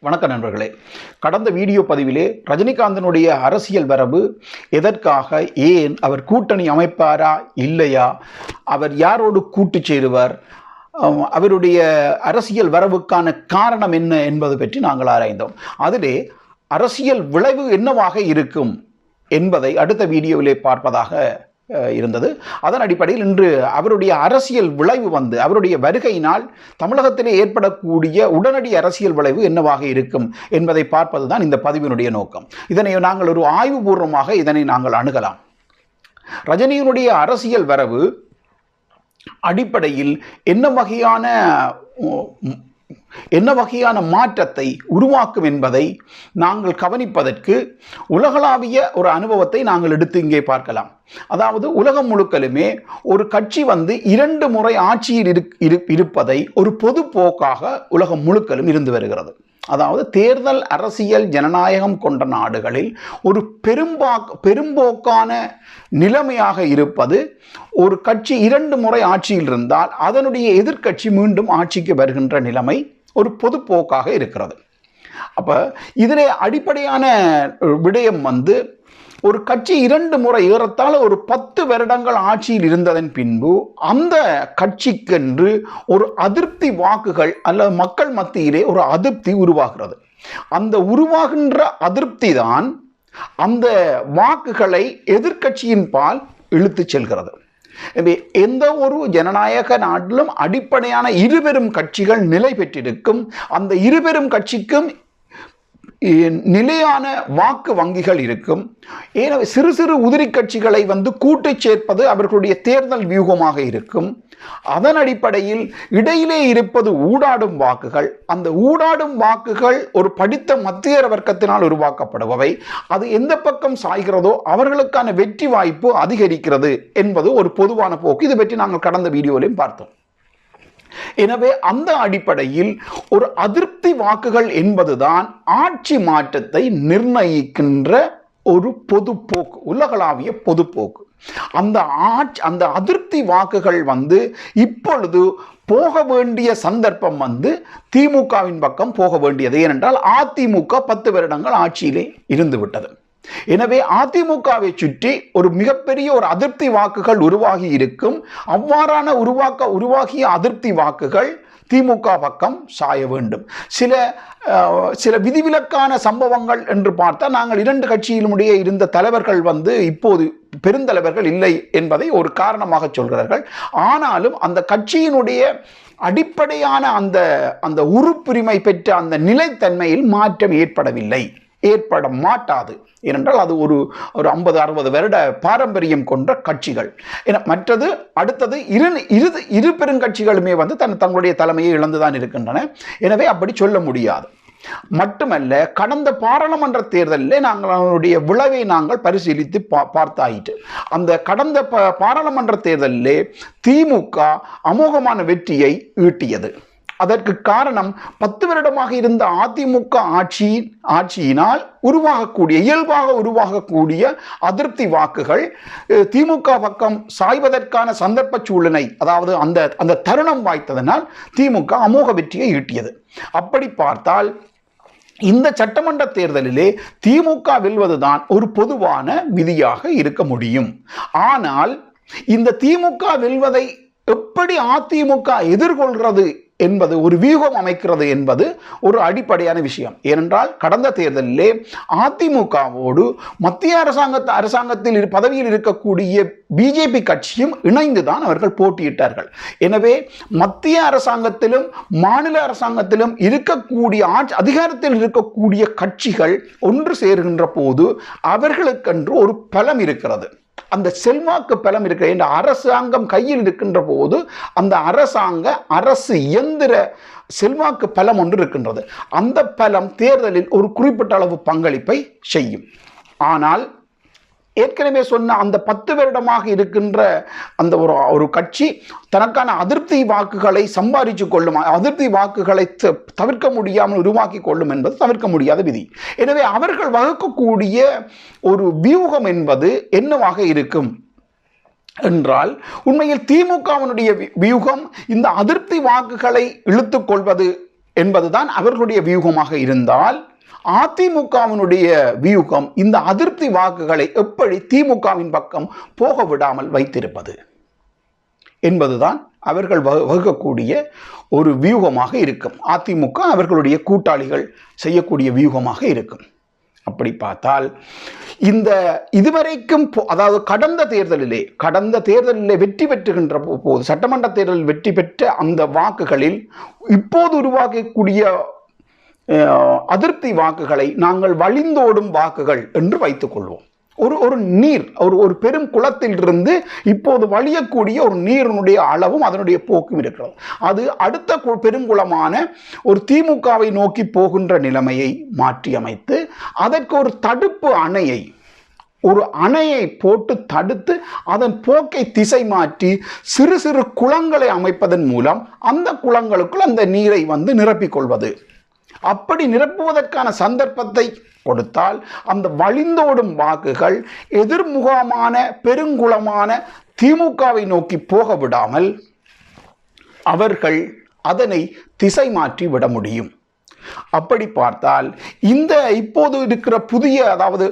வணக்கம் நண்பர்களே. கடந்த வீடியோ பதிவிலே ரஜினிகாந்தனுடைய அரசியல் வரவு எதற்காக, ஏன், அவர் கூட்டணி அமைப்பாரா இல்லையா, அவர் யாரோடு கூட்டு சேருவார், அவருடைய அரசியல் வரவுக்கான காரணம் என்ன என்பது பற்றி நாங்கள் ஆராய்ந்தோம். அதிலே அரசியல் விளைவு என்னவாக இருக்கும் என்பதை அடுத்த வீடியோவிலே பார்ப்பதாக இருந்தது. அதன் அடிப்படையில் இன்று அவருடைய அரசியல் விளைவு அவருடைய வருகையினால் தமிழகத்திலே ஏற்படக்கூடிய உடனடி அரசியல் விளைவு என்னவாக இருக்கும் என்பதை பார்ப்பதுதான் இந்த பதிவினுடைய நோக்கம். இதனை நாங்கள் ஒரு ஆய்வுபூர்வமாக இதனை நாங்கள் அணுகலாம். ரஜினியினுடைய அரசியல் வரவு அடிப்படையில் என்ன வகையான மாற்றத்தை உருவாக்கும் என்பதை நாங்கள் கவனிப்பதற்கு உலகளாவிய ஒரு அனுபவத்தை நாங்கள் எடுத்து இங்கே பார்க்கலாம். அதாவது உலகம் முழுக்கலுமே ஒரு கட்சி 2 முறை ஆட்சியில் இருப்பதை ஒரு பொது போக்காக உலகம் முழுக்கலும் இருந்து வருகிறது. அதாவது தேர்தல் அரசியல் ஜனநாயகம் கொண்ட நாடுகளில் ஒரு பெரும்போக்கான நிலைமையாக இருப்பது, ஒரு கட்சி 2 முறை ஆட்சியில் இருந்தால் அதனுடைய எதிர்க்கட்சி மீண்டும் ஆட்சிக்கு வருகின்ற நிலைமை ஒரு பொது போக்காக இருக்கிறது. அப்ப இதிலே அடிப்படையான விடயம் ஒரு கட்சி 2 முறை ஏறத்தாழ ஒரு 10 வருடங்கள் ஆட்சியில் இருந்ததன் பின்பு அந்த கட்சிக்கென்று ஒரு அதிருப்தி வாக்குகள் அல்லது மக்கள் மத்தியிலே ஒரு அதிருப்தி உருவாகிறது. அந்த உருவாகின்ற அதிருப்தி தான் அந்த வாக்குகளை எதிர்க்கட்சியின் பால் இழுத்து செல்கிறது. எந்த ஒரு ஜனநாயக நாட்டிலும் அடிப்படையான இருபெரும் கட்சிகள் நிலை பெற்றிருக்கும். அந்த இருபெரும் கட்சிக்கும் நிலையான வாக்கு வங்கிகள் இருக்கும். எனவே சிறு சிறு உதிரி கட்சிகளை கூட்டு சேர்ப்பது அவர்களுடைய தேர்தல் வியூகமாக இருக்கும். அதன் அடிப்படையில் இடையிலே இருப்பது ஊடாடும் வாக்குகள். அந்த ஊடாடும் வாக்குகள் ஒரு படித்த மத்திய வர்க்கத்தினால் உருவாக்கப்படுபவை. அது எந்த பக்கம் சாய்கிறதோ அவர்களுக்கான வெற்றி வாய்ப்பு அதிகரிக்கிறது என்பது ஒரு பொதுவான போக்கு. இது பற்றி நாங்கள் கடந்த வீடியோவிலையும் பார்த்தோம். எனவே அந்த அடிப்படையில் ஒரு அதிருப்தி வாக்குகள் என்பதுதான் ஆட்சி மாற்றத்தை நிர்ணயிக்கின்ற ஒரு பொதுப்போக்கு, உலகளாவிய பொதுப்போக்கு. அந்த அதிருப்தி வாக்குகள் இப்பொழுது போக வேண்டிய சந்தர்ப்பம் திமுகவின் பக்கம் போக வேண்டியது. ஏனென்றால் அதிமுக 10 வருடங்கள் ஆட்சியிலே இருந்து விட்டது. எனவே அதிமுகவை சுற்றி ஒரு மிகப்பெரிய ஒரு அதிருப்தி வாக்குகள் உருவாகி இருக்கும். அவ்வாறான உருவாகிய அதிருப்தி வாக்குகள் திமுக பக்கம் சாய வேண்டும். சில விதிவிலக்கான சம்பவங்கள் என்று பார்த்தால் நாங்கள் 2 கட்சியிலுடைய இருந்த தலைவர்கள் இப்போது பெருந்தலைவர்கள் இல்லை என்பதை ஒரு காரணமாக சொல்கிறார்கள். ஆனாலும் அந்த கட்சியினுடைய அடிப்படையான அந்த உறுப்புரிமை பெற்ற அந்த நிலைத்தன்மையில் மாற்றம் ஏற்பட மாட்டாது. ஏனென்றால் அது ஒரு 50-60 வருட பாரம்பரியம் கொண்ட கட்சிகள். அடுத்தது இரு பெருங்கட்சிகளுமே தங்களுடைய தலைமையை இழந்துதான் இருக்கின்றன. எனவே அப்படி சொல்ல முடியாது. மட்டுமல்ல, கடந்த பாராளுமன்ற தேர்தலில் அவருடைய விளைவை நாங்கள் பரிசீலித்து பார்த்தாயிற்று. அந்த கடந்த பாராளுமன்ற தேர்தலிலே திமுக அமோகமான வெற்றியை ஈட்டியது. அதற்கு காரணம் 10 வருடமாக இருந்த அதிமுக ஆட்சியினால் இயல்பாக உருவாகக்கூடிய அதிருப்தி வாக்குகள் திமுக பக்கம் சாய்வதற்கான சந்தர்ப்ப சூழ்நிலை, அதாவது அந்த தருணம் வாய்த்ததனால் திமுக அமோக வெற்றியை ஈட்டியது. அப்படி பார்த்தால் இந்த சட்டமன்ற தேர்தலிலே திமுக வெல்வதுதான் ஒரு பொதுவான விதியாக இருக்க முடியும். ஆனால் இந்த திமுக வெல்வதை எப்படி அதிமுக எதிர்கொள்கிறது என்பது, ஒரு வியூகம் அமைக்கிறது என்பது ஒரு அடிப்படையான விஷயம். ஏனென்றால் கடந்த தேர்தலிலே அதிமுகவோடு மத்திய அரசாங்கத்தில் பதவியில் இருக்கக்கூடிய பிஜேபி கட்சியும் இணைந்துதான் அவர்கள் போட்டியிட்டார்கள். எனவே மத்திய அரசாங்கத்திலும் மாநில அரசாங்கத்திலும் இருக்கக்கூடிய அதிகாரத்தில் இருக்கக்கூடிய கட்சிகள் ஒன்று சேருகின்ற போது அவர்களுக்கென்று ஒரு பலம் இருக்கிறது. அந்த செல்வாக்கு பலம் இருக்கிற இந்த அரசாங்கம் கையில் இருக்கின்ற போது அந்த அரசு இயந்திர செல்வாக்கு பலம் ஒன்று இருக்கின்றது. அந்த பலம் தேர்தலில் ஒரு குறிப்பிட்ட அளவு பங்களிப்பை செய்யும். ஆனால் ஏற்கனவே சொன்ன அந்த 10 வருடமாக இருக்கின்ற அந்த ஒரு கட்சி தனக்கான அதிருப்தி வாக்குகளை சம்பாதிச்சு கொள்ளும், அதிருப்தி வாக்குகளை தவிர்க்க முடியாமல் உருவாக்கி கொள்ளும் என்பது தவிர்க்க முடியாத விதி. எனவே அவர்கள் வகுக்கக்கூடிய ஒரு வியூகம் என்பது என்னவாக இருக்கும் என்றால், உண்மையில் திமுகவினுடைய வியூகம் இந்த அதிருப்தி வாக்குகளை இழுத்துக் கொள்வது என்பதுதான் அவர்களுடைய வியூகமாக இருந்தால், அதிமுகவினுடைய வியூகம் இந்த அதிருப்தி வாக்குகளை எப்படி திமுகவின் பக்கம் போக விடாமல் வைத்திருப்பது என்பதுதான் அவர்கள் வகுக்கக்கூடிய ஒரு வியூகமாக இருக்கும். அதிமுக அவர்களுடைய கூட்டாளிகள் செய்யக்கூடிய வியூகமாக இருக்கும். அப்படி பார்த்தால் இந்த இதுவரைக்கும், அதாவது கடந்த தேர்தலிலே வெற்றி பெற்றுகின்ற போது, சட்டமன்ற தேர்தலில் வெற்றி பெற்ற அந்த வாக்குகளில் இப்போது உருவாக்கக்கூடிய அதிருப்தி வாக்குகளை நாங்கள் வழிந்தோடும் வாக்குகள் என்று வைத்துக் கொள்வோம். ஒரு நீர், ஒரு பெரும் குளத்திலிருந்து இப்போது வழியக்கூடிய ஒரு நீரினுடைய அளவும் அதனுடைய போக்கும் இருக்கிறது. அது அடுத்த பெருங்குளமான ஒரு திமுகவை நோக்கி போகின்ற நிலைமையை மாற்றி அமைத்து அதற்கு ஒரு தடுப்பு அணையை போட்டு தடுத்து அதன் போக்கை திசை மாற்றி சிறு சிறு குளங்களை அமைப்பதன் மூலம் அந்த குளங்களுக்குள் அந்த நீரை நிரப்பிக் கொள்வது. அப்படி நிரப்புவதற்கான சந்தர்ப்பத்தை கொடுத்தால் அந்த வழிந்தோடும் வாக்குகள் எதிர்முகமான பெருங்குளமான திமுகவை நோக்கி போக விடாமல் அவர்கள் அதனை திசை மாற்றி விட முடியும். அப்படி பார்த்தால் இந்த இப்போது இருக்கிற புதிய, அதாவது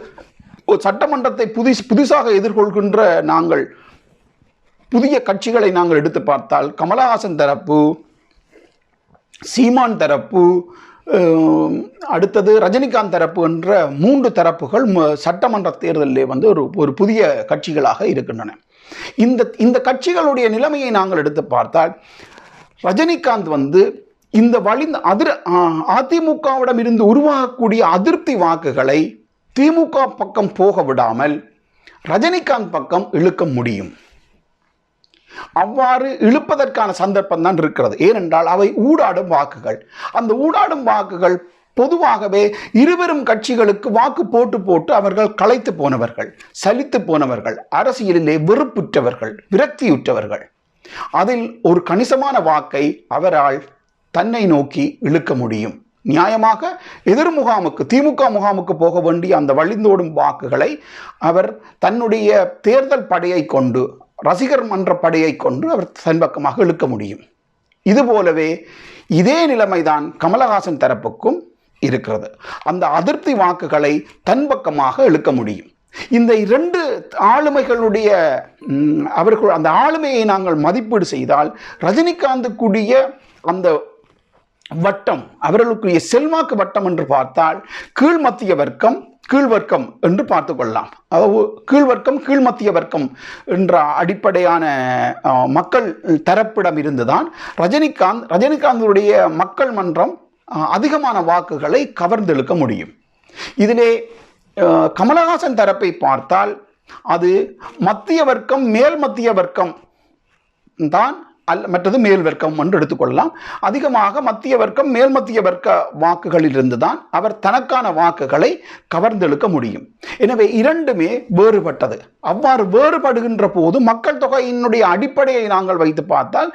சட்டமன்றத்தை புதிசாக எதிர்கொள்கின்ற நாங்கள் புதிய கட்சிகளை நாங்கள் எடுத்து பார்த்தால், கமலஹாசன் தரப்பு, சீமான் தரப்பு, அடுத்தது ரஜினிகாந்த் தரப்பு என்ற 3 தரப்புகள் சட்டமன்ற தேர்தலில் ஒரு புதிய கட்சிகளாக இருக்கின்றன. இந்த கட்சிகளுடைய நிலைமையை நாங்கள் எடுத்து பார்த்தால், ரஜினிகாந்த் இந்த அதிமுகவிடம் இருந்து உருவாகக்கூடிய அதிருப்தி வாக்குகளை திமுக பக்கம் போக விடாமல் ரஜினிகாந்த் பக்கம் இழுக்க முடியும். அவ்வாறு இழுப்பதற்கான சந்தர்ப்பம் தான் இருக்கிறது. ஏனென்றால் அவை ஊடாடும் வாக்குகள். அந்த ஊடாடும் வாக்குகள் பொதுவாகவே இருவரும் கட்சிகளுக்கு வாக்கு போட்டு அவர்கள் களைத்து போனவர்கள், சலித்து போனவர்கள், அரசியலிலே வெறுப்புற்றவர்கள், விரக்தியுற்றவர்கள். அதில் ஒரு கணிசமான வாக்கை அவரால் தன்னை நோக்கி இழுக்க முடியும். நியாயமாக எதிர்முகாமுக்கு, திமுக முகாமுக்கு போக வேண்டிய அந்த வழிந்தோடும் வாக்குகளை அவர் தன்னுடைய தேர்தல் படையை கொண்டு, ரசிகர் மன்ற படையை கொண்டு அவர் தன் பக்கமாக இழுக்க முடியும். இதுபோலவே இதே நிலைமைதான் கமலஹாசன் தரப்புக்கும் இருக்கிறது. அந்த அதிருப்தி வாக்குகளை தன் பக்கமாக இழுக்க முடியும். இந்த 2 ஆளுமைகளுடைய அவர்கள் அந்த ஆளுமையை நாங்கள் மதிப்பீடு செய்தால், ரஜினிகாந்துக்குரிய அந்த வட்டம், அவர்களுக்குரிய செல்வாக்கு வட்டம் என்று பார்த்தால் கீழ்மத்திய வர்க்கம், கீழ்வர்க்கம் என்று பார்த்து கொள்ளலாம். அதாவது கீழ்வர்க்கம், கீழ்மத்திய வர்க்கம் என்ற அடிப்படையான மக்கள் தரப்பிடம் இருந்துதான் ரஜினிகாந்துடைய மக்கள் மன்றம் அதிகமான வாக்குகளை கவர்ந்தெழுக்க முடியும். இதிலே கமலஹாசன் தரப்பை பார்த்தால் அது மத்திய வர்க்கம், மேல் மத்திய வர்க்கம் தான், மற்றது மேல் வர்க்கம் என்று எடுத்துக்கொள்ளலாம். அதிகமாக மத்திய வர்க்கம், மேல் மத்திய வர்க்க வாக்குகளில் இருந்துதான் அவர் தனக்கான வாக்குகளை கவர்ந்தெழுக்க முடியும். எனவே இரண்டுமே வேறுபட்டது. அவ்வாறு வேறுபடுகின்ற போது மக்கள் தொகையினுடைய அடிப்படையை நாங்கள் வைத்து பார்த்தால்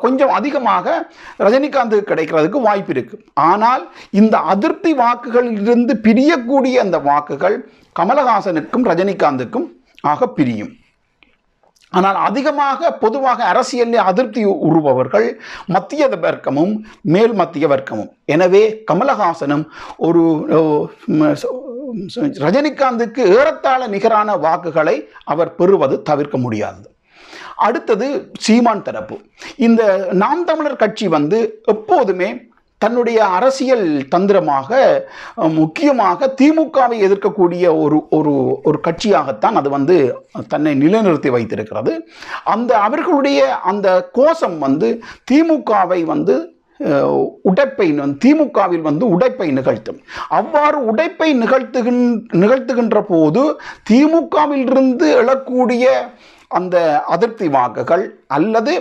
கொஞ்சம் அதிகமாக ரஜினிகாந்த் கிடைக்கிறதுக்கு வாய்ப்பு இருக்கு. ஆனால் இந்த அதிருப்தி வாக்குகளில் இருந்து பிரியக்கூடிய அந்த வாக்குகள் கமலஹாசனுக்கும் ரஜினிகாந்துக்கும் ஆக பிரியும். ஆனால் அதிகமாக பொதுவாக அரசியலில் அதிருப்தி உருபவர்கள் மத்திய வர்க்கமும் மேல் மத்திய வர்க்கமும். எனவே கமலஹாசனும் ஒரு ரஜினிகாந்துக்கு ஏறத்தாழ நிகரான வாக்குகளை அவர் பெறுவது தவிர்க்க முடியாதது. அடுத்தது சீமான் தரப்பு. இந்த நாம் தமிழர் கட்சி எப்போதுமே தன்னுடைய அரசியல் தந்திரமாக முக்கியமாக திமுகவை எதிர்க்கக்கூடிய ஒரு கட்சியாகத்தான் அது தன்னை நிலைநிறுத்தி வைத்திருக்கிறது. அவர்களுடைய அந்த கோஷம் திமுகவை திமுகவில் உடைப்பை நிகழ்த்தும். அவ்வாறு உடைப்பை நிகழ்த்துகின்ற போது திமுகவில் இருந்து எழக்கூடிய அந்த அதிருப்தி வாக்குகள் அல்லது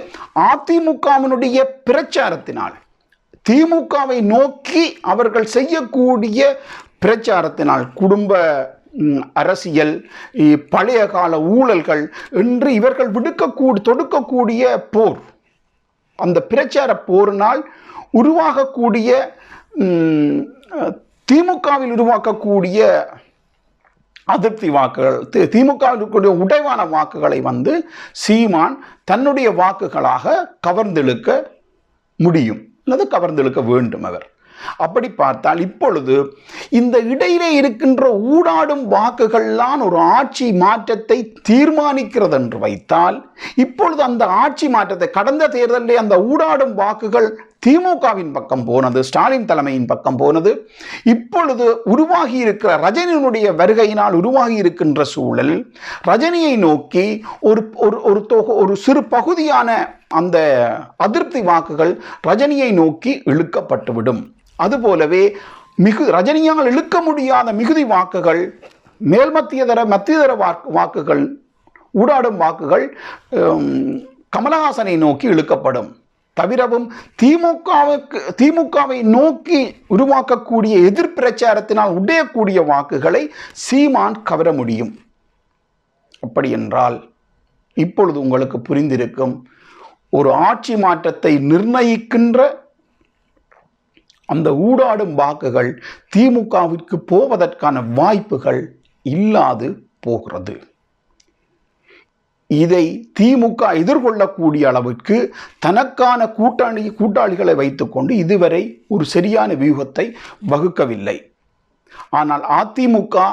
அதிமுகவினுடைய பிரச்சாரத்தினால், திமுகவை நோக்கி அவர்கள் செய்யக்கூடிய பிரச்சாரத்தினால், குடும்ப அரசியல், பழைய கால ஊழல்கள் என்று இவர்கள் தொடுக்கக்கூடிய போர், அந்த பிரச்சார போரினால் உருவாகக்கூடிய திமுகவில் உருவாக்கக்கூடிய அதிருப்தி வாக்குகள், திமுகவிற்குரிய உடைவான வாக்குகளை சீமான் தன்னுடைய வாக்குகளாக கவர்ந்தெழுக்க முடியும் அல்லது கவர்ந்தெழுக்க வேண்டும் அவர். அப்படி பார்த்தால் இப்பொழுது இந்த இடையிலே இருக்கின்ற ஊடாடும் வாக்குகள்லாம் ஒரு ஆட்சி மாற்றத்தை தீர்மானிக்கிறது என்று வைத்தால், இப்பொழுது அந்த ஆட்சி மாற்றத்தை கடந்த தேர்தலிலே அந்த ஊடாடும் வாக்குகள் திமுகவின் பக்கம் போனது, ஸ்டாலின் தலைமையின் பக்கம் போனது. இப்பொழுது உருவாகி இருக்கிற ரஜினியினுடைய வருகையினால் உருவாகி இருக்கின்ற சூழல் ரஜினியை நோக்கி ஒரு சிறு பகுதியான அந்த அதிருப்தி வாக்குகள் ரஜினியை நோக்கி இழுக்கப்பட்டுவிடும். அதுபோலவே ரஜினியால் இழுக்க முடியாத மிகுதி வாக்குகள், மத்தியதர வாக்குகள், ஊடாடும் வாக்குகள் கமலஹாசனை நோக்கி இழுக்கப்படும். தவிரவும் திமுகவை நோக்கி உருவாக்கக்கூடிய எதிர் பிரச்சாரத்தினால் உடையக்கூடிய வாக்குகளை சீமான் கவர முடியும். அப்படி என்றால் இப்பொழுது உங்களுக்கு புரிந்திருக்கும், ஒரு ஆட்சி மாற்றத்தை நிர்ணயிக்கின்ற அந்த ஊடாடும் வாக்குகள் திமுகவிற்கு போவதற்கான வாய்ப்புகள் இல்லாது போகிறது. இதை திமுக எதிர்கொள்ளக்கூடிய அளவிற்கு தனக்கான கூட்டாளிகளை வைத்துக்கொண்டு இதுவரை ஒரு சரியான வியூகத்தை வகுக்கவில்லை. ஆனால் அதிமுக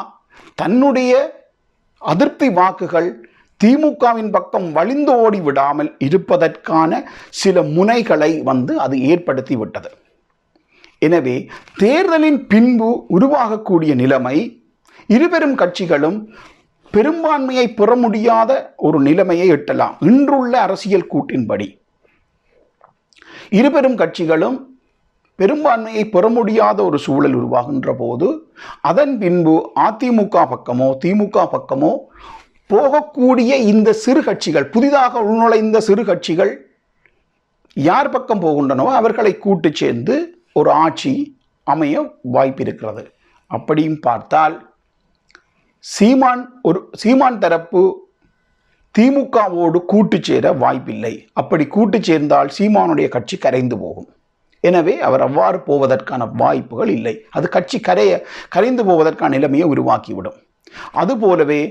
தன்னுடைய அதிருப்தி வாக்குகள் திமுகவின் பக்கம் வழிந்து ஓடி விடாமல் இருப்பதற்கான சில முனைகளை அது ஏற்படுத்தி விட்டது. எனவே தேர்தலின் பின்பு உருவாகக்கூடிய நிலைமை இருபெரும் கட்சிகளும் பெரும்பான்மையை பெற முடியாத ஒரு நிலைமையை எட்டலாம். இன்றுள்ள அரசியல் கூட்டின்படி இருபெரும் கட்சிகளும் பெரும்பான்மையை பெற முடியாத ஒரு சூழல் உருவாகின்ற போது அதன் பின்பு அதிமுக பக்கமோ திமுக பக்கமோ போகக்கூடிய இந்த சிறு கட்சிகள், புதிதாக உள்நுழைந்த சிறு கட்சிகள் யார் பக்கம் போகின்றனோ அவர்களை கூட்டு சேர்ந்து ஒரு ஆட்சி அமைய வாய்ப்பு இருக்கிறது. அப்படியும் பார்த்தால் சீமான் தரப்பு திமுகவோடு கூட்டு சேர வாய்ப்பில்லை. அப்படி கூட்டு சேர்ந்தால் சீமானுடைய கட்சி கரைந்து போகும். எனவே அவர் அவ்வாறு போவதற்கான வாய்ப்புகள் இல்லை. அது கட்சி கரைந்து போவதற்கான நிலைமையை உருவாக்கிவிடும். அதுபோலவே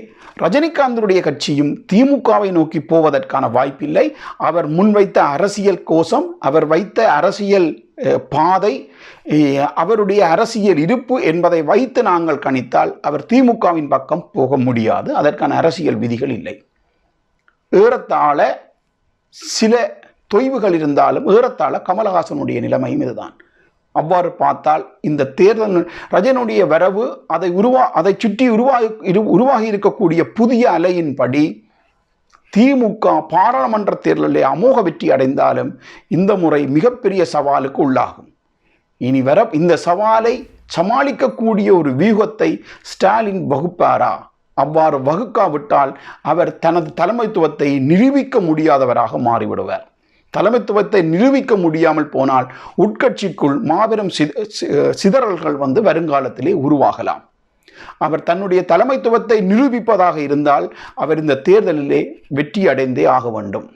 ரஜினிகாந்தனுடைய கட்சியும் திமுகவை நோக்கி போவதற்கான வாய்ப்பில்லை. அவர் முன்வைத்த அரசியல் கோஷம், அவர் வைத்த அரசியல் பாதை, அவருடைய அரசியல் இருப்பு என்பதை வைத்து நாங்கள் கணித்தால் அவர் திமுகவின் பக்கம் போக முடியாது. அதற்கான அரசியல் விதிகள் இல்லை. ஏறத்தாழ சில தொய்வுகள் இருந்தாலும் ஏறத்தாழ கமலஹாசனுடைய நிலைமையும் இதுதான். அவ்வாறு பார்த்தால் இந்த தேர்தல் ரஜினியுடைய வரவு அதை சுற்றி உருவாகி இருக்கக்கூடிய புதிய அலையின்படி திமுக பாராளுமன்ற தேர்தலில் அமோக வெற்றி அடைந்தாலும் இந்த முறை மிகப்பெரிய சவாலுக்கு உள்ளாகும். இனி இந்த சவாலை சமாளிக்கக்கூடிய ஒரு வியூகத்தை ஸ்டாலின் வகுப்பாரா? அவ்வாறு வகுக்காவிட்டால் அவர் தனது தலைமைத்துவத்தை நிரூபிக்க முடியாதவராக மாறிவிடுவார். தலைமைத்துவத்தை நிரூபிக்க முடியாமல் போனால் உட்கட்சிக்குள் மாபெரும் சிதறல்கள் வருங்காலத்திலே உருவாகலாம். அவர் தன்னுடைய தலைமைத்துவத்தை நிரூபிப்பதாக இருந்தால் அவர் இந்த தேர்தலிலே வெற்றி அடைந்தே ஆக வேண்டும்.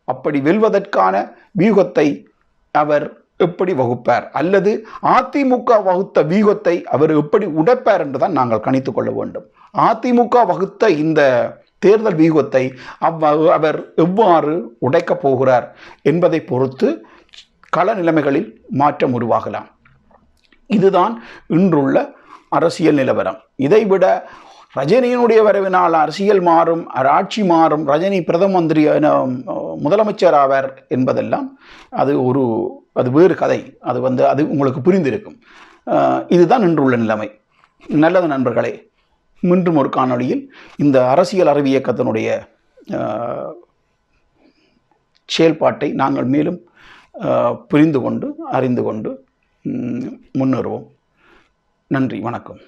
அப்படி வெல்வதற்கான வியூகத்தை அவர் எப்படி வகுப்பார், அல்லது அதிமுக வகுத்த வியூகத்தை அவர் எப்படி உடைப்பார் என்றுதான் நாங்கள் கணித்துக் கொள்ள வேண்டும். அதிமுக வகுத்த இந்த தேர்தல் வியூகத்தை அவர் எவ்வாறு உடைக்கப் போகிறார் என்பதை பொறுத்து கள நிலைமைகளில் மாற்றம் உருவாகலாம். இதுதான் இன்றுள்ள அரசியல் நிலவரம். இதைவிட ரஜினியினுடைய வரவினால் அரசியல் மாறும், ஆட்சி மாறும், ரஜினி பிரதம மந்திரி முதலமைச்சர் ஆவார் என்பதெல்லாம் அது வேறு கதை. அது உங்களுக்கு புரிந்திருக்கும். இதுதான் இன்றுள்ள நிலைமை. நல்லது நண்பர்களே, மீண்டும் ஒரு காணொளியில் இந்த அரசியல் அறிவியக்கத்தினுடைய செயல்பாட்டை நாங்கள் மேலும் புரிந்து கொண்டு அறிந்து கொண்டு முன்னேறுவோம். நன்றி, வணக்கம்.